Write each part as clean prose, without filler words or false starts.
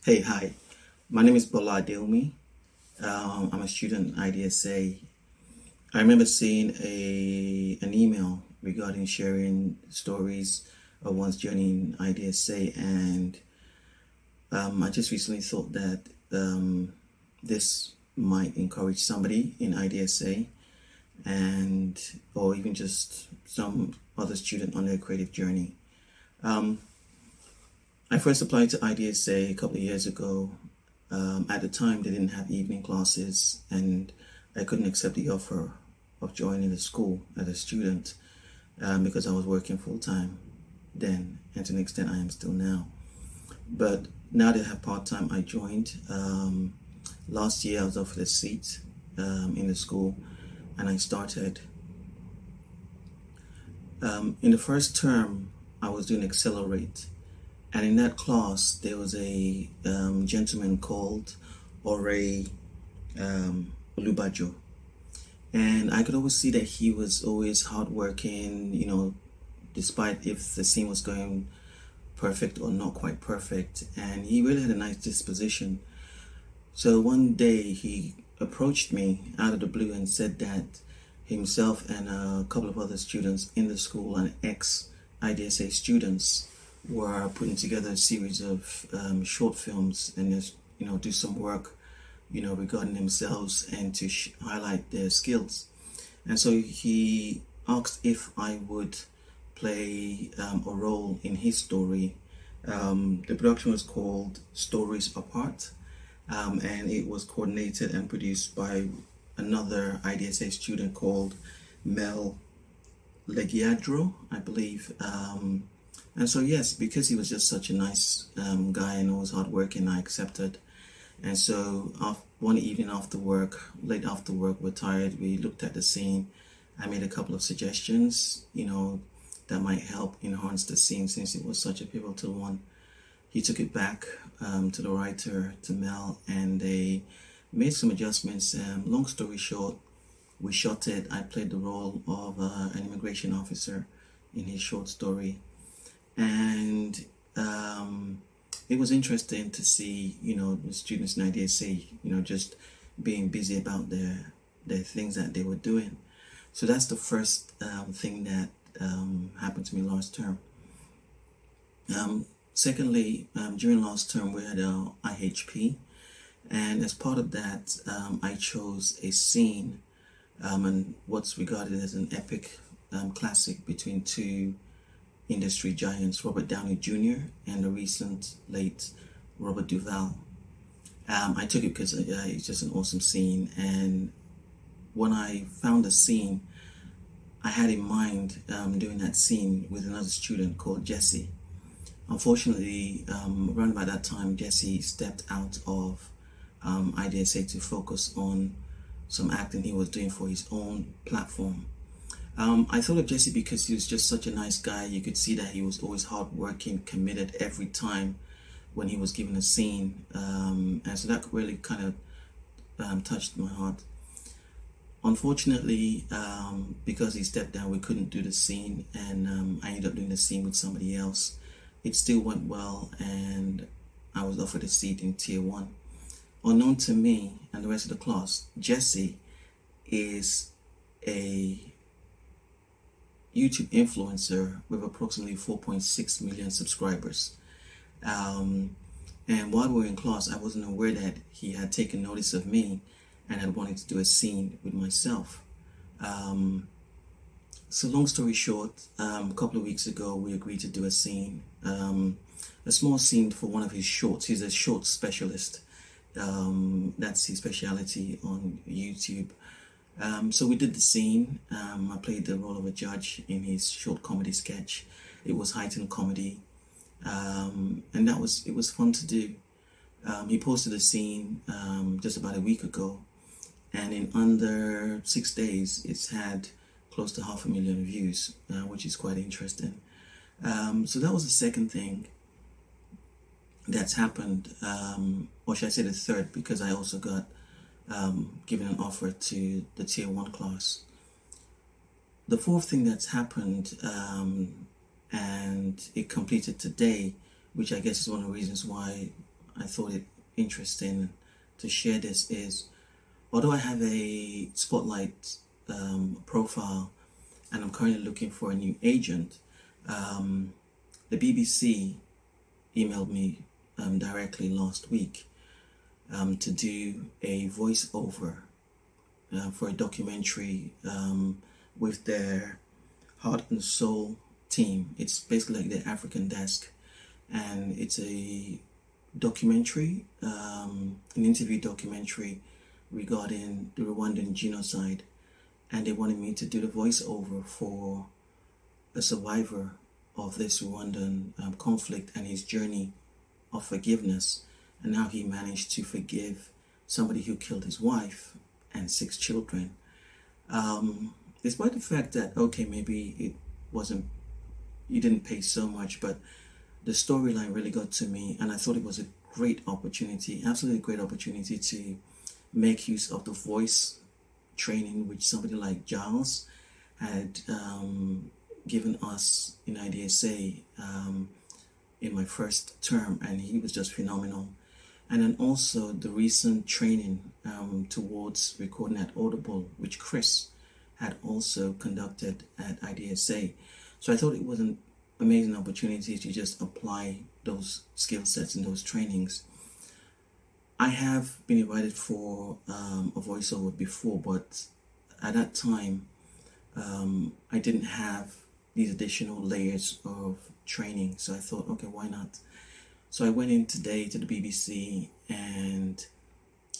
Hey, hi. My name is Bola Adeomi. I'm a student at IDSA. I remember seeing an email regarding sharing stories of one's journey in IDSA, and I just recently thought that this might encourage somebody in IDSA and or even just some other student on their creative journey. Um, I first applied to IDSA a couple of years ago. At the time, they didn't have evening classes, and I couldn't accept the offer of joining the school as a student because I was working full time then, and to an extent, I am still now. But now they have part time, I joined. Last year, I was offered a seat in the school, and I started. In the first term, I was doing Accelerate, and in that class, there was a gentleman called Ore Olubajo. And I could always see that he was always hardworking, despite if the scene was going perfect or not quite perfect. And he really had a nice disposition. So one day he approached me out of the blue and said that himself and a couple of other students in the school and ex IDSA students were putting together a series of short films and just do some work regarding themselves and to highlight their skills. And so he asked if I would play a role in his story. The production was called Stories Apart, and it was coordinated and produced by another IDSA student called Mel Legiadro, I believe. And so, yes, because he was just such a nice guy and always hardworking, I accepted. And so one evening after work, late after work, we're tired, we looked at the scene. I made a couple of suggestions, that might help enhance the scene since it was such a pivotal one. He took it back to the writer, to Mel, and they made some adjustments. Long story short, we shot it. I played the role of an immigration officer in his short story. And it was interesting to see, the students in IDSA, just being busy about their things that they were doing. So that's the first thing that happened to me last term. Secondly, during last term, we had our IHP, and as part of that, I chose a scene and what's regarded as an epic classic between two industry giants, Robert Downey Jr. and the recent late Robert Duvall. I took it because it's just an awesome scene, and when I found the scene, I had in mind doing that scene with another student called Jesse. Unfortunately, around by that time, Jesse stepped out of IDSA to focus on some acting he was doing for his own platform. I thought of Jesse because he was just such a nice guy. You could see that he was always hardworking, committed every time when he was given a scene. And so that really kind of touched my heart. Unfortunately, because he stepped down, we couldn't do the scene, and I ended up doing the scene with somebody else. It still went well, and I was offered a seat in Tier 1. Unknown to me and the rest of the class, Jesse is a YouTube influencer with approximately 4.6 million subscribers. And while we were in class, I wasn't aware that he had taken notice of me and had wanted to do a scene with myself. So long story short, a couple of weeks ago, we agreed to do a scene, a small scene for one of his shorts. He's a short specialist. That's his specialty on YouTube. So we did the scene. I played the role of a judge in his short comedy sketch. It was heightened comedy, and it was fun to do. He posted the scene just about a week ago, and in under 6 days, it's had close to 500,000 views, which is quite interesting. So that was the second thing that's happened, or should I say the third, because I also got given an offer to the Tier 1 class. The fourth thing that's happened, and it completed today, which I guess is one of the reasons why I thought it interesting to share this is, although I have a Spotlight profile and I'm currently looking for a new agent, the BBC emailed me directly last week to do a voiceover for a documentary with their Heart and Soul team. It's basically like the African desk, and it's a documentary, an interview documentary regarding the Rwandan genocide, and they wanted me to do the voiceover for a survivor of this Rwandan conflict and his journey of forgiveness, and how he managed to forgive somebody who killed his wife and 6 children. Despite the fact that, okay, maybe it wasn't, you didn't pay so much, but the storyline really got to me, and I thought it was a great opportunity, absolutely great opportunity to make use of the voice training which somebody like Giles had given us in IDSA in my first term, and he was just phenomenal. And then also the recent training towards recording at Audible, which Chris had also conducted at IDSA. So I thought it was an amazing opportunity to just apply those skill sets and those trainings. I have been invited for a voiceover before, but at that time I didn't have these additional layers of training, so I thought, okay, why not? So I went in today to the BBC, and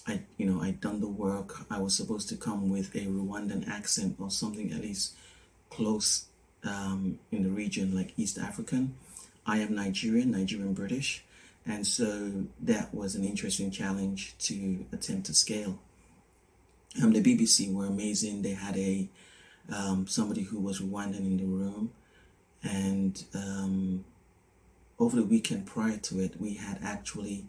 I'd done the work. I was supposed to come with a Rwandan accent or something at least close in the region, like East African. I am Nigerian British, and so that was an interesting challenge to attempt to scale. The BBC were amazing. They had a somebody who was Rwandan in the room, and over the weekend prior to it, we had actually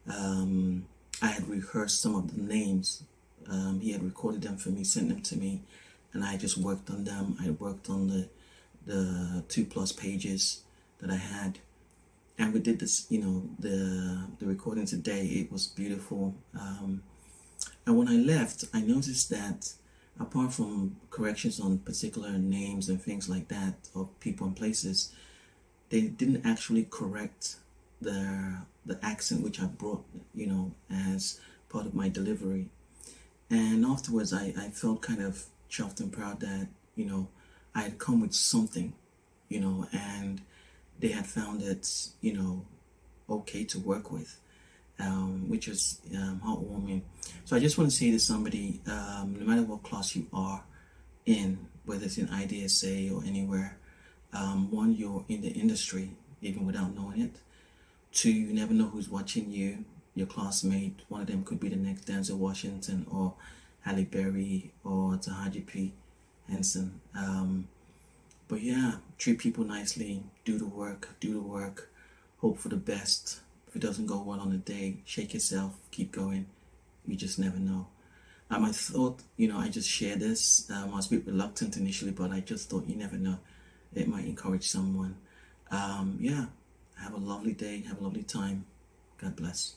I had rehearsed some of the names. He had recorded them for me, sent them to me, and I just worked on them. I worked on the 2+ pages that I had, and we did this, the recording today. It was beautiful. And when I left, I noticed that apart from corrections on particular names and things like that of people and places, they didn't actually correct the accent which I brought, as part of my delivery. And afterwards, I felt kind of chuffed and proud that, I had come with something, and they had found it, okay to work with, which is heartwarming. So I just want to say to somebody, no matter what class you are in, whether it's in IDSA or anywhere, one, you're in the industry even without knowing it. 2, you never know who's watching you, your classmate. One of them could be the next Denzel Washington or Halle Berry or Tahaji P. Henson. But yeah, treat people nicely, do the work, hope for the best. If it doesn't go well on the day, shake yourself, keep going. You just never know. I thought, I just share this. I was a bit reluctant initially, but I just thought, you never know, it might encourage someone. Yeah, have a lovely day, have a lovely time. God bless.